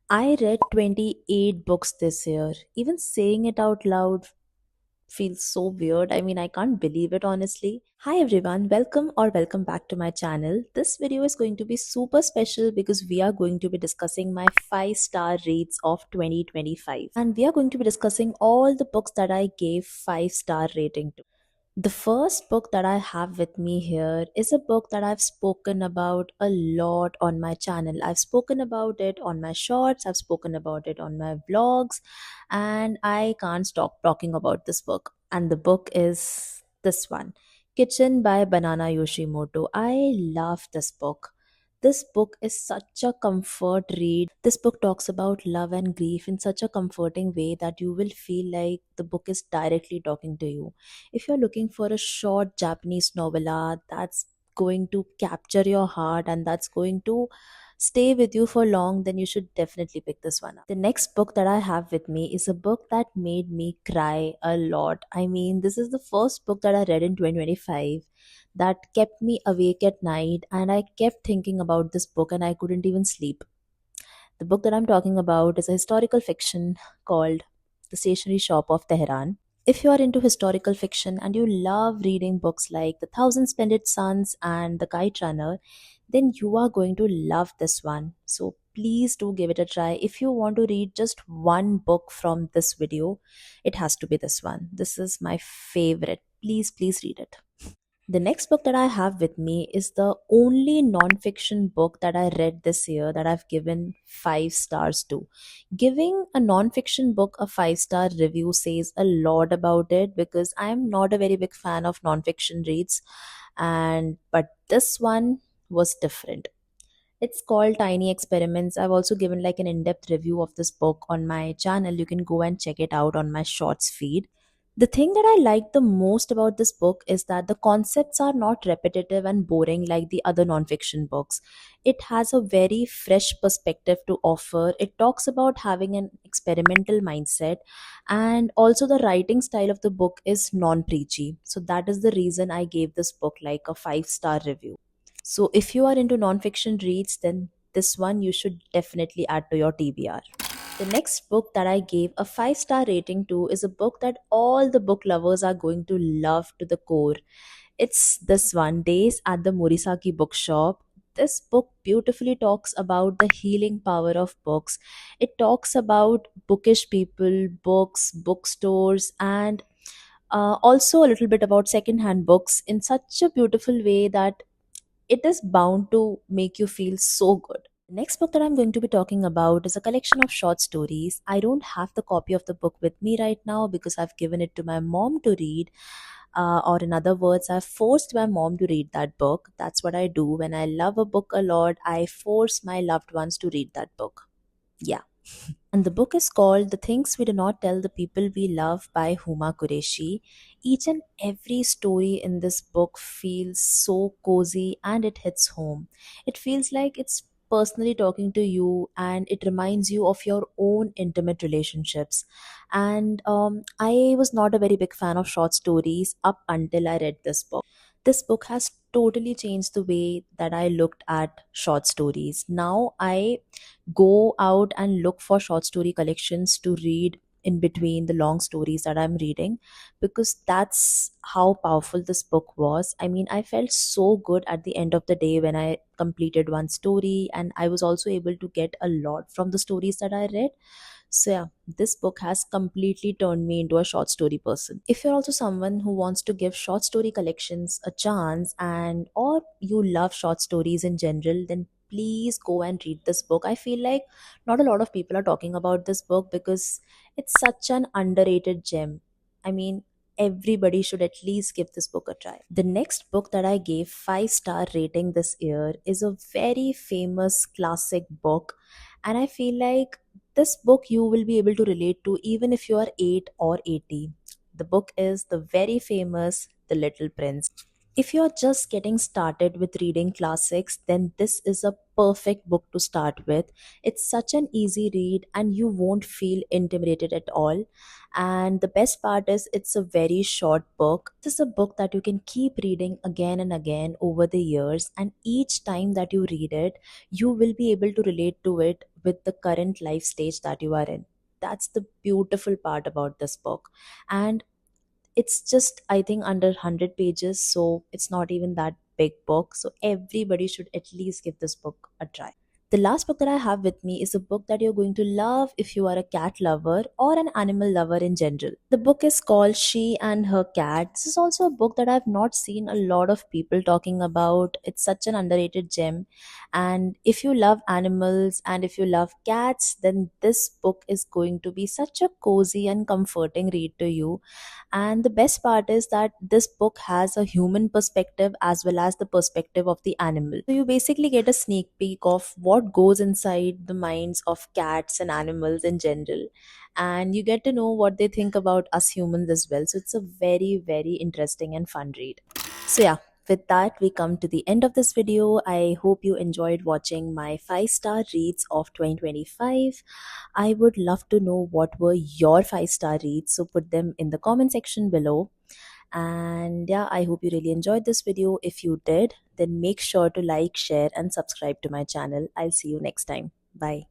I read 28 books this year. Even saying it out loud feels so weird. I mean, I can't believe it honestly. Hi everyone, welcome back to my channel. This video is going to be super special because we are going to be discussing my 5-star reads of 2025. And we are going to be discussing all the books that I gave 5-star rating to. The first book that I have with me here is a book that I've spoken about a lot on my channel. I've spoken about it on my shorts, I've spoken about it on my vlogs, and I can't stop talking about this book. And the book is this one, Kitchen by Banana Yoshimoto. I love this book. This book is such a comfort read. This book talks about love and grief in such a comforting way that you will feel like the book is directly talking to you. If you're looking for a short Japanese novella that's going to capture your heart and that's going to stay with you for long, then you should definitely pick this one up. The next book that I have with me is a book that made me cry a lot. I mean, this is the first book that I read in 2025 that kept me awake at night, and I kept thinking about this book and I couldn't even sleep. The book that I'm talking about is a historical fiction called The Stationery Shop of Tehran. If you are into historical fiction and you love reading books like The Thousand Splendid Suns and The Kite Runner, then you are going to love this one. So please do give it a try. If you want to read just one book from this video, it has to be this one. This is my favorite. Please read it. The next book that I have with me is the only non-fiction book that I read this year that I've given 5 stars to. Giving a non-fiction book a 5-star review says a lot about it because I'm not a very big fan of non-fiction reads, and but this one was different. It's called Tiny Experiments. I've also given like an in-depth review of this book on my channel. You can go and check it out on my shorts feed. The thing that I like the most about this book is that the concepts are not repetitive and boring like the other nonfiction books. It has a very fresh perspective to offer. It talks about having an experimental mindset, and also the writing style of the book is non preachy. So, that is the reason I gave this book like a 5-star review. So, if you are into nonfiction reads, then this one you should definitely add to your TBR. The next book that I gave a 5-star rating to is a book that all the book lovers are going to love to the core. It's this one, Days at the Morisaki Bookshop. This book beautifully talks about the healing power of books. It talks about bookish people, books, bookstores, and also a little bit about secondhand books in such a beautiful way that it is bound to make you feel so good. The next book that I'm going to be talking about is a collection of short stories. I don't have the copy of the book with me right now because I've given it to my mom to read. Or, in other words, I've forced my mom to read that book. That's what I do. When I love a book a lot, I force my loved ones to read that book. Yeah. And the book is called The Things We Do Not Tell the People We Love by Huma Qureshi. Each and every story in this book feels so cozy and it hits home. It feels like it's personally talking to you and it reminds you of your own intimate relationships. And I was not a very big fan of short stories up until I read this book. This book has totally changed the way that I looked at short stories. Now I go out and look for short story collections to read in between the long stories that I'm reading, because that's how powerful this book was. I mean, I felt so good at the end of the day when I completed one story, and I was also able to get a lot from the stories that I read. So, yeah, this book has completely turned me into a short story person. If you're also someone who wants to give short story collections a chance, and or you love short stories in general, then please go and read this book. I feel like not a lot of people are talking about this book because it's such an underrated gem. I mean, everybody should at least give this book a try. The next book that I gave 5-star rating this year is a very famous classic book, and I feel like this book you will be able to relate to even if you are 8 or 80. The book is the very famous The Little Prince. If you're just getting started with reading classics, then this is a perfect book to start with. It's such an easy read and you won't feel intimidated at all. And the best part is it's a very short book. This is a book that you can keep reading again and again over the years, and each time that you read it, you will be able to relate to it with the current life stage that you are in. That's the beautiful part about this book. And it's just, I think, under 100 pages, so it's not even that big book. So everybody should at least give this book a try. The last book that I have with me is a book that you're going to love if you are a cat lover or an animal lover in general. The book is called She and Her Cat. This is also a book that I've not seen a lot of people talking about. It's such an underrated gem. And if you love animals and if you love cats, then this book is going to be such a cozy and comforting read to you. And the best part is that this book has a human perspective as well as the perspective of the animal. So you basically get a sneak peek of what goes inside the minds of cats and animals in general. And you get to know what they think about us humans as well. So it's a very, very interesting and fun read. So, yeah, with that, we come to the end of this video. I hope you enjoyed watching my 5-star reads of 2025. I would love to know what were your 5-star reads, so put them in the comment section below. And yeah, I hope you really enjoyed this video. If you did, then make sure to like, share, and subscribe to my channel. I'll see you next time. Bye.